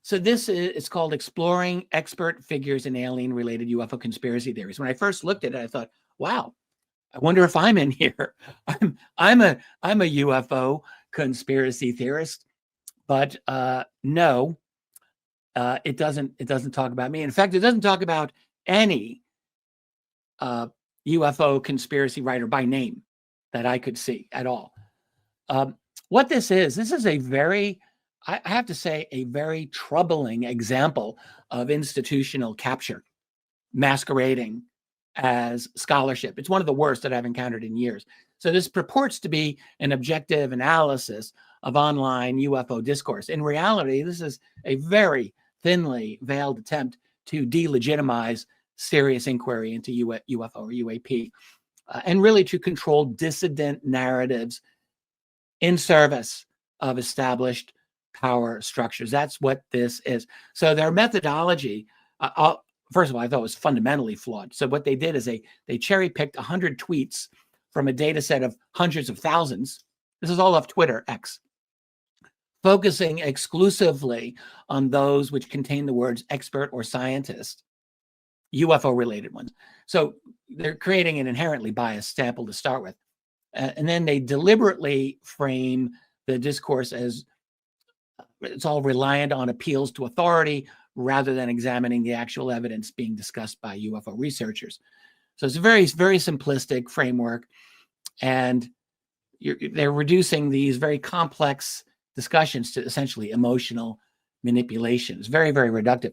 So this is, it's called Exploring Expert Figures in Alien-Related UFO Conspiracy Theories. When I first looked at it, I thought, wow, I wonder if I'm in here. I'm a UFO conspiracy theorist, but no, it doesn't talk about me. In fact, it doesn't talk about any UFO conspiracy writer by name that I could see at all. What this is a very, I have to say, a very troubling example of institutional capture, masquerading as scholarship. It's one of the worst that I've encountered in years. So this purports to be an objective analysis of online UFO discourse. In reality, this is a very thinly veiled attempt to delegitimize serious inquiry into UFO or UAP, and really to control dissident narratives in service of established power structures. That's what this is. So their methodology, first of all, I thought was fundamentally flawed. So what they did is they cherry-picked 100 tweets from a data set of hundreds of thousands. This is all off Twitter, X, focusing exclusively on those which contain the words expert or scientist, UFO-related ones. So they're creating an inherently biased sample to start with. And then they deliberately frame the discourse as it's all reliant on appeals to authority rather than examining the actual evidence being discussed by UFO researchers. So it's a very, very simplistic framework, and they're reducing these very complex discussions to essentially emotional manipulation. It's very, very reductive,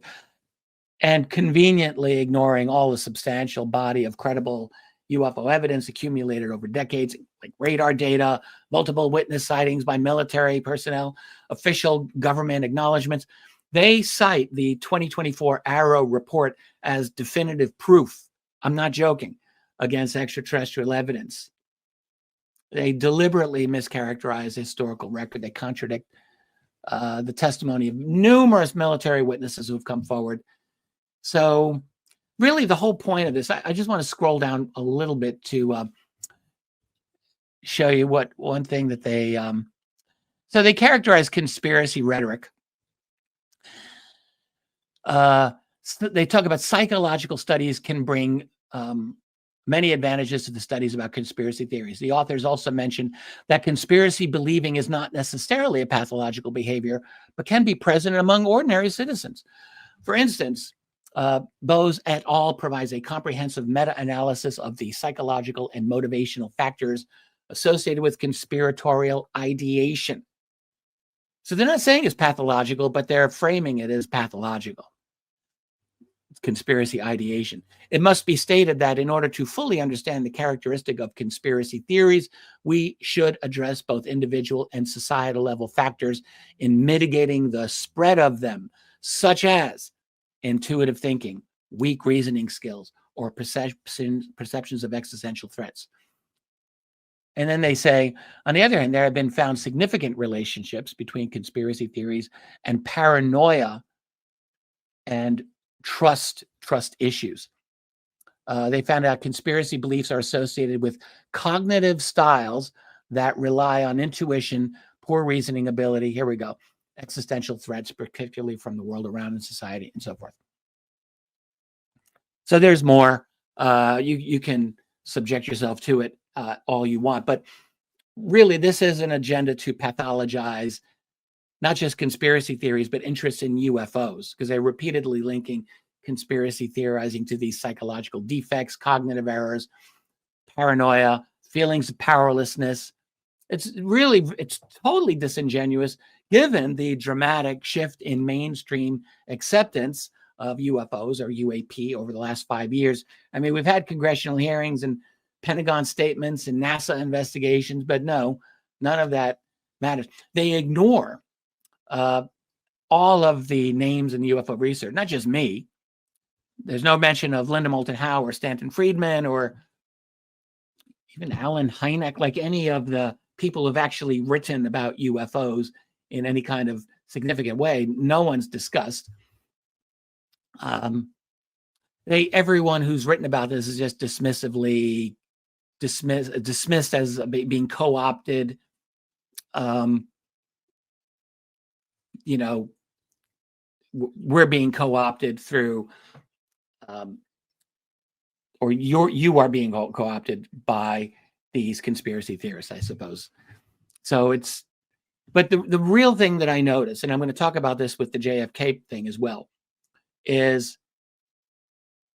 and conveniently ignoring all the substantial body of credible UFO evidence accumulated over decades, like radar data, multiple witness sightings by military personnel, official government acknowledgments. They cite the 2024 Arrow report as definitive proof, I'm not joking, against extraterrestrial evidence. They deliberately mischaracterize the historical record. They contradict the testimony of numerous military witnesses who have come forward. So really the whole point of this, I just want to scroll down a little bit to show you what one thing that they, so they characterize conspiracy rhetoric. They talk about psychological studies can bring many advantages to the studies about conspiracy theories. The authors also mention that conspiracy believing is not necessarily a pathological behavior, but can be present among ordinary citizens. For instance, Bose et al. Provides a comprehensive meta-analysis of the psychological and motivational factors associated with conspiratorial ideation. So they're not saying it's pathological, but they're framing it as pathological. Conspiracy ideation. It must be stated that in order to fully understand the characteristic of conspiracy theories, we should address both individual and societal level factors in mitigating the spread of them, such as intuitive thinking, weak reasoning skills, or perceptions of existential threats. And then they say, on the other hand, there have been found significant relationships between conspiracy theories and paranoia and trust issues. They found out conspiracy beliefs are associated with cognitive styles that rely on intuition, poor reasoning ability, here we go, existential threats, particularly from the world around in society, and so forth. So there's more. You can subject yourself to it all you want, but really this is an agenda to pathologize not just conspiracy theories, but interest in UFOs, because they're repeatedly linking conspiracy theorizing to these psychological defects, cognitive errors, paranoia, feelings of powerlessness. It's totally disingenuous given the dramatic shift in mainstream acceptance of UFOs or UAP over the last 5 years. I mean, we've had congressional hearings and Pentagon statements and NASA investigations, but no, none of that matters. They ignore all of the names in UFO research, not just me. There's no mention of Linda Moulton Howe or Stanton Friedman or even Alan Hynek, like any of the people who've actually written about UFOs in any kind of significant way. No one's discussed. Everyone who's written about this is just dismissively dismissed as being co-opted. we're being co-opted through, or you are being co-opted by these conspiracy theorists, I suppose. So but the real thing that I notice, and I'm going to talk about this with the JFK thing as well, is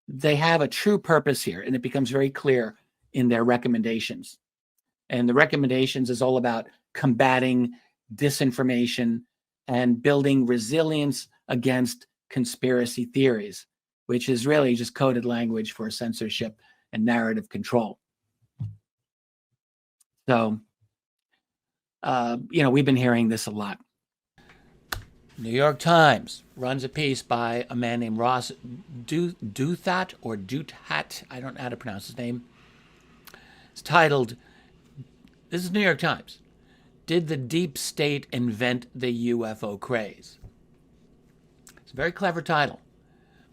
they have a true purpose here, and it becomes very clear in their recommendations. And the recommendations is all about combating disinformation and building resilience against conspiracy theories, which is really just coded language for censorship and narrative control. So, we've been hearing this a lot. New York Times runs a piece by a man named Ross Douthat or Douthat. I don't know how to pronounce his name. It's titled, this is New York Times, "Did the Deep State Invent the UFO Craze?" It's a very clever title,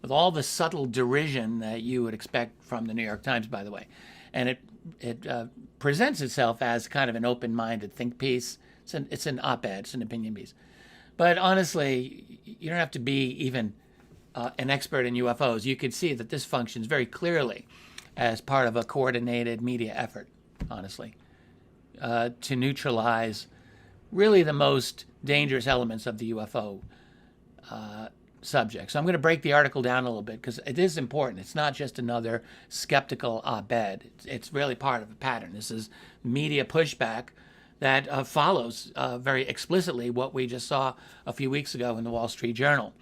with all the subtle derision that you would expect from the New York Times, by the way. And it presents itself as kind of an open-minded think piece. It's an op-ed, it's an opinion piece. But honestly, you don't have to be even an expert in UFOs. You could see that this functions very clearly as part of a coordinated media effort, honestly, to neutralize really the most dangerous elements of the UFO subject. So I'm going to break the article down a little bit because it is important. It's not just another skeptical op-ed. It's really part of a pattern. This is media pushback that follows very explicitly what we just saw a few weeks ago in the Wall Street Journal,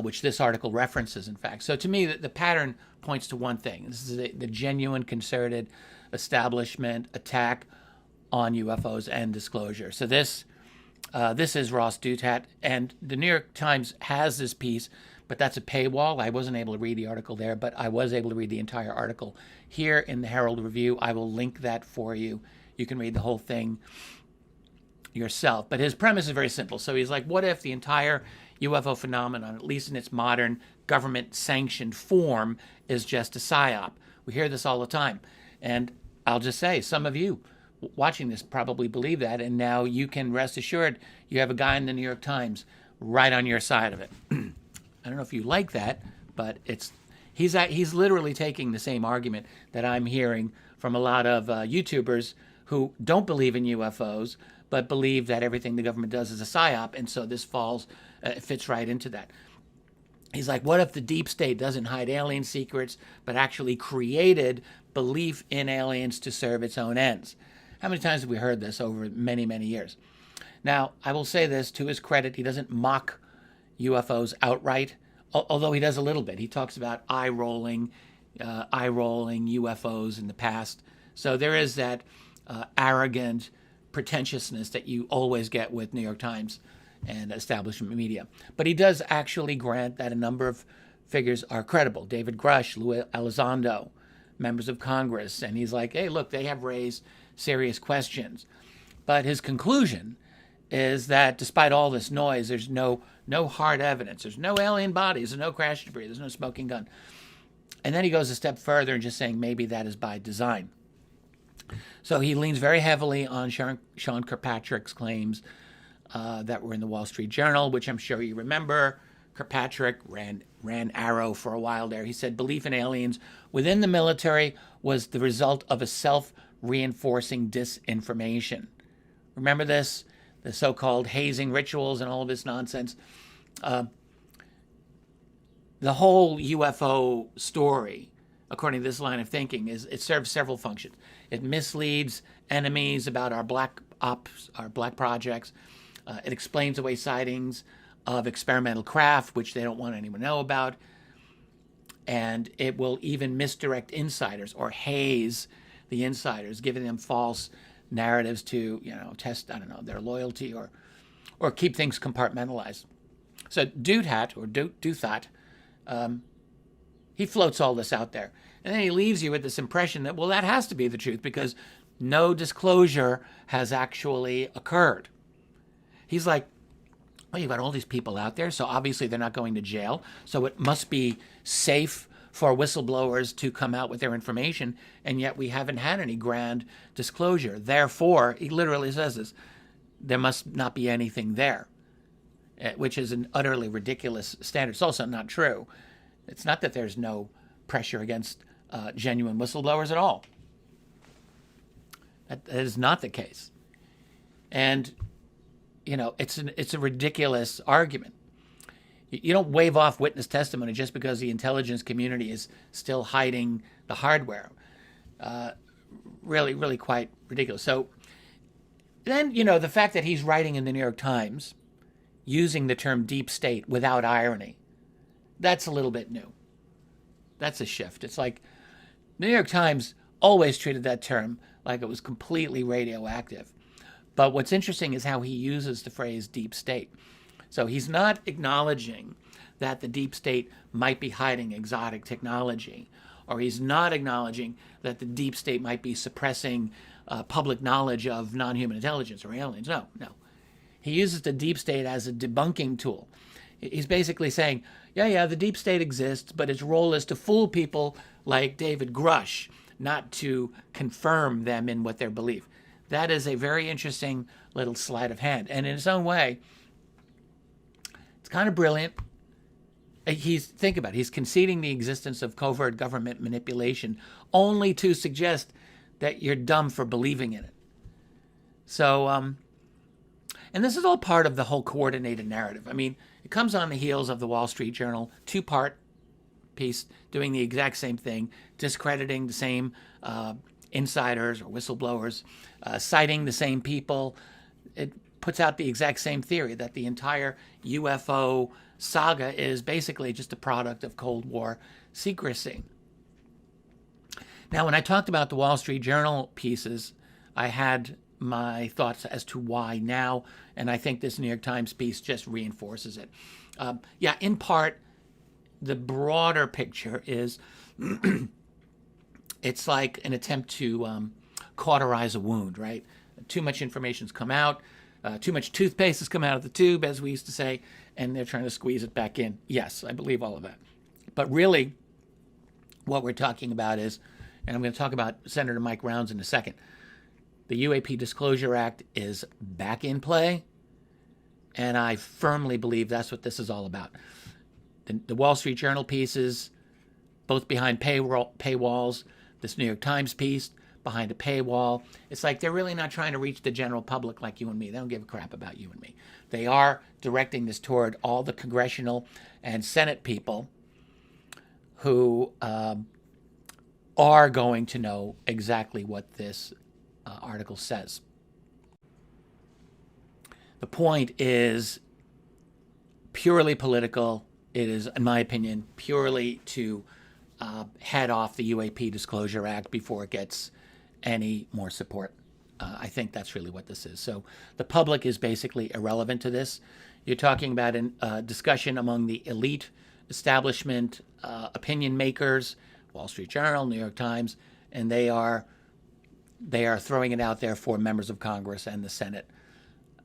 which this article references, in fact. So to me, the pattern points to one thing. This is the genuine concerted establishment attack on UFOs and disclosure. So this is Ross Douthat, and the New York Times has this piece, but that's a paywall. I wasn't able to read the article there, but I was able to read the entire article here in the Herald Review. I will link that for you. You can read the whole thing yourself. But his premise is very simple. So he's like, what if the entire UFO phenomenon, at least in its modern government-sanctioned form, is just a psyop? We hear this all the time. And I'll just say, some of you watching this probably believe that, and now you can rest assured you have a guy in the New York Times right on your side of it. I don't know if you like that, but he's literally taking the same argument that I'm hearing from a lot of YouTubers who don't believe in UFOs, but believe that everything the government does is a psyop, and so this fits right into that. He's like, what if the deep state doesn't hide alien secrets, but actually created belief in aliens to serve its own ends? How many times have we heard this over many, many years? Now, I will say this, to his credit, he doesn't mock UFOs outright, although he does a little bit. He talks about eye-rolling UFOs in the past. So there is that arrogant pretentiousness that you always get with New York Times and establishment media. But he does actually grant that a number of figures are credible. David Grush, Louis Elizondo, members of Congress. And he's like, hey, look, they have raised serious questions. But his conclusion is that despite all this noise, there's no hard evidence. There's no alien bodies. There's no crash debris. There's no smoking gun. And then he goes a step further and just saying maybe that is by design. So he leans very heavily on Sean Kirkpatrick's claims that were in the Wall Street Journal, which I'm sure you remember. Kirkpatrick ran Arrow for a while there. He said belief in aliens within the military was the result of a self-reinforcing disinformation. Remember this? The so-called hazing rituals and all of this nonsense. The whole UFO story, according to this line of thinking, it serves several functions. It misleads enemies about our black ops, our black projects. It explains away sightings of experimental craft, which they don't want anyone to know about. And it will even misdirect insiders or haze the insiders, giving them false narratives to, test, their loyalty or keep things compartmentalized. So Douthat, he floats all this out there. And then he leaves you with this impression that, well, that has to be the truth because no disclosure has actually occurred. He's like, well, you've got all these people out there, so obviously they're not going to jail. So it must be safe for whistleblowers to come out with their information, and yet we haven't had any grand disclosure. Therefore, he literally says this, there must not be anything there. which is an utterly ridiculous standard. It's also not true. It's not that there's no pressure against genuine whistleblowers at all. That is not the case. And, it's a ridiculous argument. You don't wave off witness testimony just because the intelligence community is still hiding the hardware. Really, really quite ridiculous. So then, the fact that he's writing in the New York Times using the term deep state without irony, that's a little bit new. That's a shift. It's like the New York Times always treated that term like it was completely radioactive. But what's interesting is how he uses the phrase deep state. So he's not acknowledging that the deep state might be hiding exotic technology, or he's not acknowledging that the deep state might be suppressing public knowledge of non-human intelligence or aliens. No. He uses the deep state as a debunking tool. He's basically saying, yeah, the deep state exists, but its role is to fool people like David Grush, not to confirm them in what they believe. That is a very interesting little sleight of hand. And in its own way, it's kind of brilliant. Think about it. He's conceding the existence of covert government manipulation only to suggest that you're dumb for believing in it. So, and this is all part of the whole coordinated narrative. I mean, it comes on the heels of the Wall Street Journal two-part piece doing the exact same thing, discrediting the same insiders or whistleblowers, citing the same people. It puts out the exact same theory that the entire UFO saga is basically just a product of Cold War secrecy. Now, when I talked about the Wall Street Journal pieces, I had my thoughts as to why now, and I think this New York Times piece just reinforces it. In part, the broader picture is it's like an attempt to cauterize a wound, right? Too much information's come out, too much toothpaste has come out of the tube, as we used to say, and they're trying to squeeze it back in. Yes, I believe all of that. But really, what we're talking about is, and I'm going to talk about Senator Mike Rounds in a second, the UAP Disclosure Act is back in play, and I firmly believe that's what this is all about. The Wall Street Journal pieces, both behind paywalls, this New York Times piece behind a paywall. It's like they're really not trying to reach the general public like you and me. They don't give a crap about you and me. They are directing this toward all the congressional and Senate people who are going to know exactly what this article says. The point is purely political. It is, in my opinion, purely to head off the UAP Disclosure Act before it gets any more support. I think that's really what this is. So the public is basically irrelevant to this. You're talking about a discussion among the elite establishment, opinion makers, Wall Street Journal, New York Times, and they are throwing it out there for members of Congress and the Senate,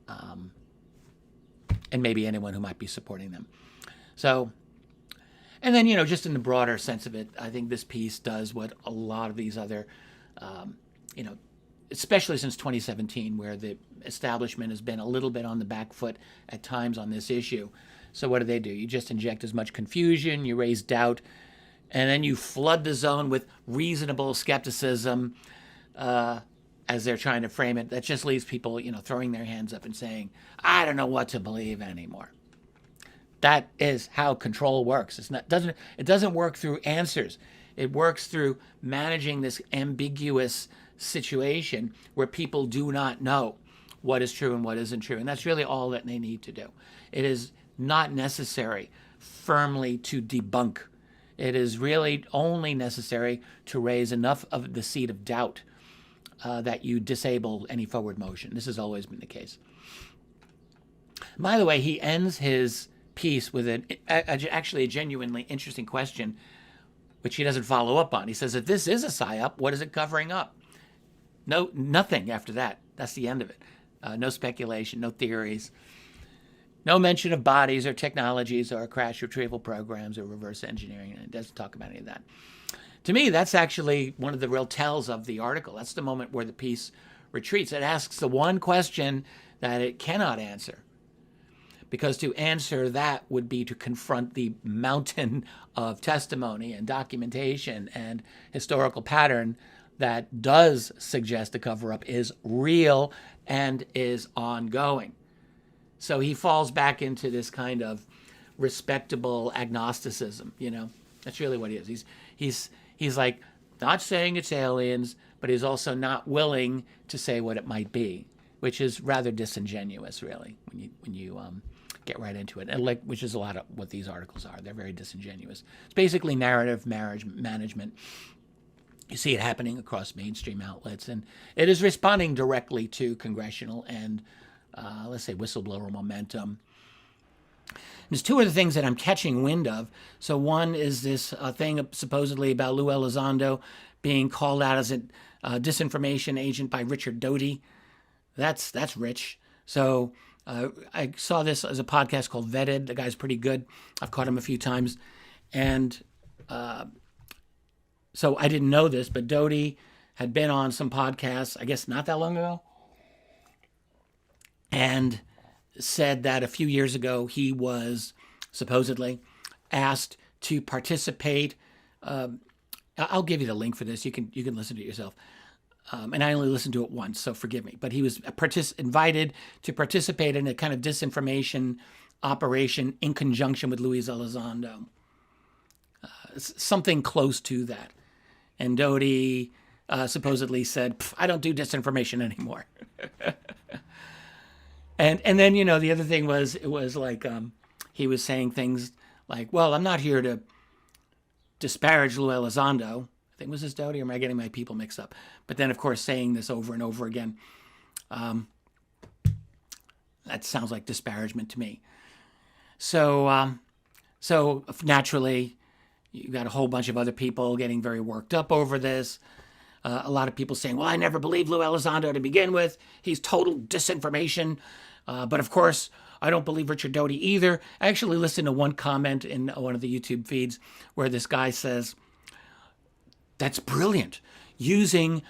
and maybe anyone who might be supporting them. So, and then, just in the broader sense of it, I think this piece does what a lot of these other, especially since 2017, where the establishment has been a little bit on the back foot at times on this issue. So what do? You just inject as much confusion, you raise doubt, and then you flood the zone with reasonable skepticism as they're trying to frame it. That just leaves people, throwing their hands up and saying, I don't know what to believe anymore. That is how control works. It doesn't work through answers. It works through managing this ambiguous situation where people do not know what is true and what isn't true. And that's really all that they need to do. It is not necessary firmly to debunk. It is really only necessary to raise enough of the seed of doubt that you disable any forward motion. This has always been the case. By the way, he ends his piece with actually a genuinely interesting question, which he doesn't follow up on. He says, if this is a psyop, what is it covering up? No, nothing after that. That's the end of it. No speculation, no theories, no mention of bodies or technologies or crash retrieval programs or reverse engineering. And it doesn't talk about any of that. To me, that's actually one of the real tells of the article. That's the moment where the piece retreats. It asks the one question that it cannot answer. because to answer that would be to confront the mountain of testimony and documentation and historical pattern that does suggest the cover-up is real and is ongoing. So he falls back into this kind of respectable agnosticism, you know. That's really what he is. He's like not saying it's aliens, but he's also not willing to say what it might be, which is rather disingenuous, really, when you get right into it. And like, which is a lot of what these articles are. They're very disingenuous. It's basically narrative management. You see it happening across mainstream outlets, and it is responding directly to congressional and, let's say, whistleblower momentum. There's two other things that I'm catching wind of. So one is this thing supposedly about Lou Elizondo being called out as a disinformation agent by Richard Doty. That's rich. So I saw this as a podcast called Vetted. The guy's pretty good. I've caught him a few times. And so I didn't know this, but Doty had been on some podcasts, I guess not that long ago, and said that a few years ago he was supposedly asked to participate. I'll give you the link for this. You can listen to it yourself. And I only listened to it once, so forgive me. But he was invited to participate in a kind of disinformation operation in conjunction with Luis Elizondo. Something close to that. And Doty supposedly said, I don't do disinformation anymore. And then, you know, the other thing was, it was like he was saying things like, well, I'm not here to disparage Lou Elizondo. I think, was this Doty, or am I getting my people mixed up? But then, of course, saying this over and over again. That sounds like disparagement to me. So naturally, you got a whole bunch of other people getting very worked up over this. A lot of people saying, well, I never believed Lou Elizondo to begin with. He's total disinformation. But of course, I don't believe Richard Doty either. I actually listened to one comment in one of the YouTube feeds where this guy says, that's brilliant, using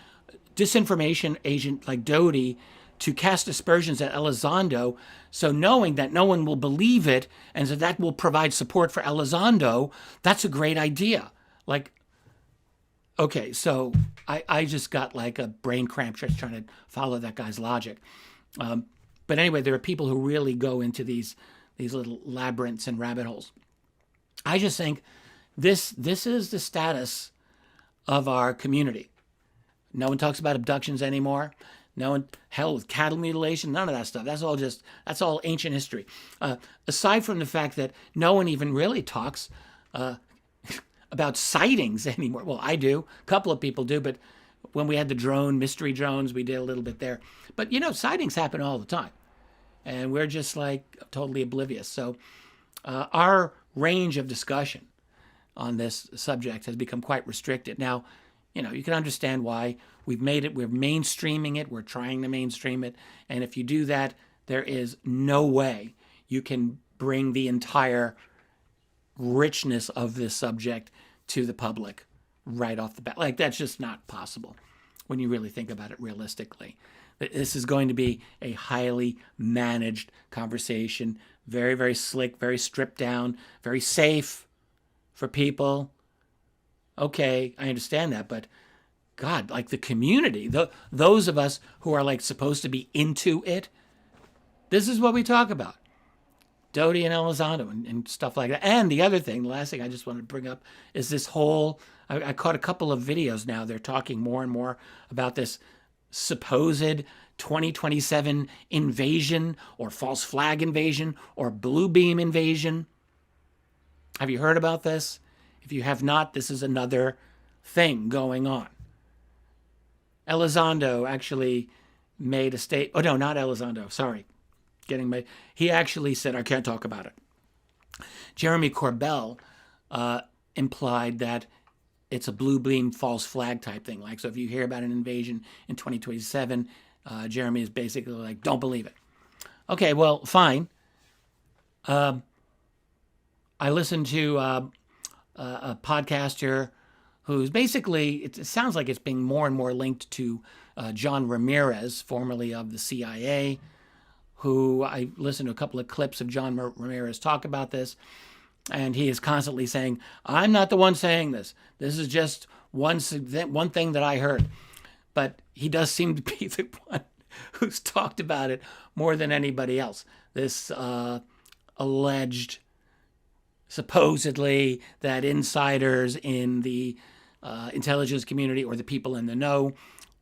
disinformation agent like Doty to cast aspersions at Elizondo, so knowing that no one will believe it and that will provide support for Elizondo, that's a great idea. Like, okay, so I just got like a brain cramp just trying to follow that guy's logic. But anyway, there are people who really go into these little labyrinths and rabbit holes. I just think this is the status of our community. No one talks about abductions anymore. No one, hell with cattle mutilation, none of that stuff. That's all ancient history. Aside from the fact that no one even really talks about sightings anymore. Well, I do. A couple of people do, but when we had the mystery drones, we did a little bit there. But, you know, sightings happen all the time. And we're just like totally oblivious. So our range of discussion on this subject has become quite restricted. Now, you know, you can understand why. We've made it, we're mainstreaming it, we're trying to mainstream it. And if you do that, there is no way you can bring the entire richness of this subject to the public right off the bat. Like, that's just not possible when you really think about it realistically. This is going to be a highly managed conversation, very, very slick, very stripped down, very safe for people. Okay, I understand that, but God, like the community, those of us who are like supposed to be into it, this is what we talk about. Doty and Elizondo and stuff like that. And the other thing, the last thing I just wanted to bring up is this whole, I caught a couple of videos now. They're talking more and more about this supposed 2027 invasion or false flag invasion or blue beam invasion. Have you heard about this? If you have not, this is another thing going on. Elizondo actually made a statement. Oh, no, not Elizondo. Sorry. He actually said, I can't talk about it. Jeremy Corbell implied that it's a blue beam false flag type thing. Like, so if you hear about an invasion in 2027, Jeremy is basically like, don't believe it. Okay, well, fine. I listened to a podcaster who's basically, it sounds like it's being more and more linked to John Ramirez, formerly of the CIA, who I listened to a couple of clips of John Ramirez talk about this, and he is constantly saying, I'm not the one saying this. This is just one thing that I heard. But he does seem to be the one who's talked about it more than anybody else. This alleged, supposedly, that insiders in the intelligence community or the people in the know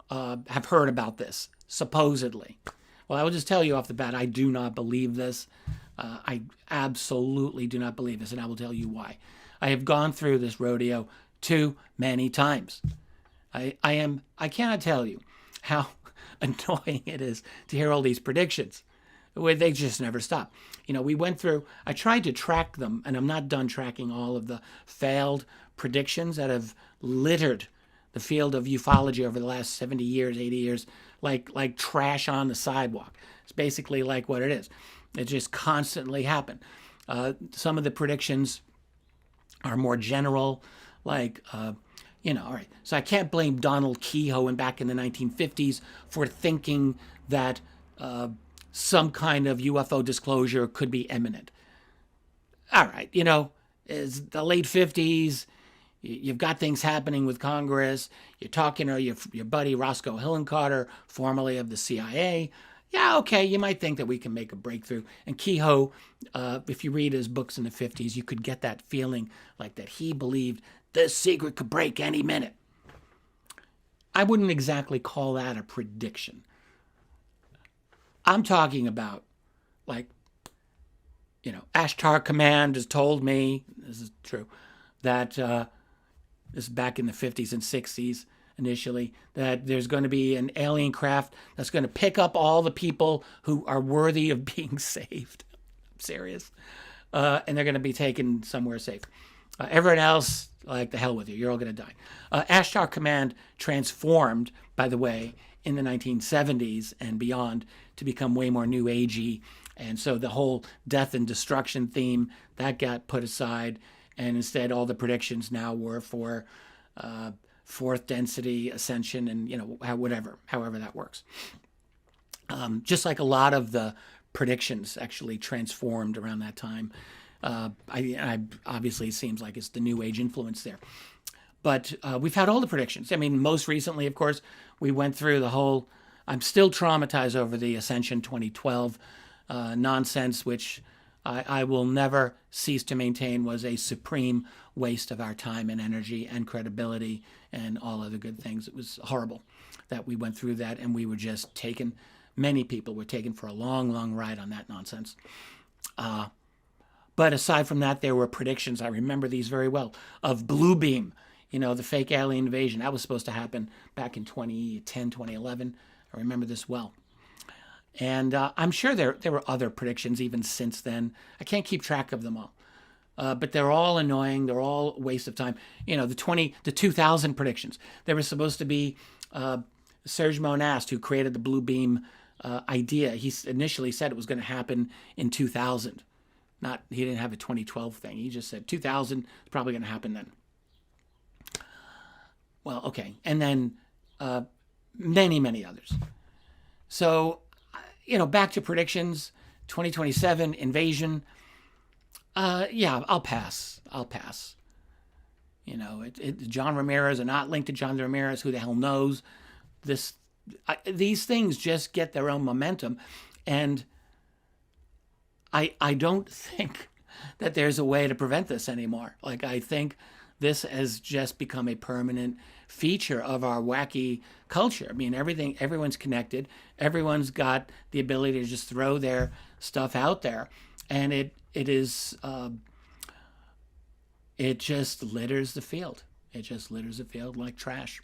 have heard about this, supposedly. Well, I will just tell you off the bat, I do not believe this. I absolutely do not believe this, and I will tell you why. I have gone through this rodeo too many times. I cannot tell you how annoying it is to hear all these predictions where they just never stop. We went through, I tried to track them, and I'm not done tracking all of the failed predictions that have littered the field of ufology over the last 70 years, 80 years, like trash on the sidewalk. It's basically like what it is. It just constantly happened. Some of the predictions are more general, like, all right. So I can't blame Donald Kehoe back in the 1950s for thinking that some kind of UFO disclosure could be imminent. All right, it's the late 50s. You've got things happening with Congress. You're talking to your buddy Roscoe Hillenkotter, formerly of the CIA. Yeah, okay, you might think that we can make a breakthrough. And Kehoe, if you read his books in the 50s, you could get that feeling like that he believed the secret could break any minute. I wouldn't exactly call that a prediction. I'm talking about, Ashtar Command has told me, this is true, that this is back in the 50s and 60s initially, that there's going to be an alien craft that's going to pick up all the people who are worthy of being saved. I'm serious. And they're going to be taken somewhere safe. Everyone else, the hell with you. You're all going to die. Ashtar Command transformed, by the way, in the 1970s and beyond to become way more New Agey. And so the whole death and destruction theme, that got put aside. And instead, all the predictions now were for fourth density ascension and, however that works. Just like a lot of the predictions actually transformed around that time. I obviously, it seems like it's the New Age influence there. But we've had all the predictions. I mean, most recently, of course, we went through the whole, I'm still traumatized over the Ascension 2012 nonsense, which I will never cease to maintain was a supreme waste of our time and energy and credibility and all other good things. It was horrible that we went through that, and we were just taken, many people were taken for a long, long ride on that nonsense. But aside from that, there were predictions, I remember these very well, of Blue Beam, the fake alien invasion. That was supposed to happen back in 2010, 2011. I remember this well. And I'm sure there were other predictions even since then. I can't keep track of them all. But they're all annoying. They're all a waste of time. The 2000 predictions. There was supposed to be Serge Monast, who created the Blue Beam idea. He initially said it was going to happen in 2000. He didn't have a 2012 thing. He just said 2000 is probably going to happen then. Well, okay. And then many, many others. So, back to predictions, 2027, invasion. I'll pass. John Ramirez are not linked to John Ramirez. Who the hell knows? These things just get their own momentum. And I don't think that there's a way to prevent this anymore. I think this has just become a permanent feature of our wacky culture. I mean, everyone's connected. Everyone's got the ability to just throw their stuff out there. And it just litters the field. It just litters the field like trash.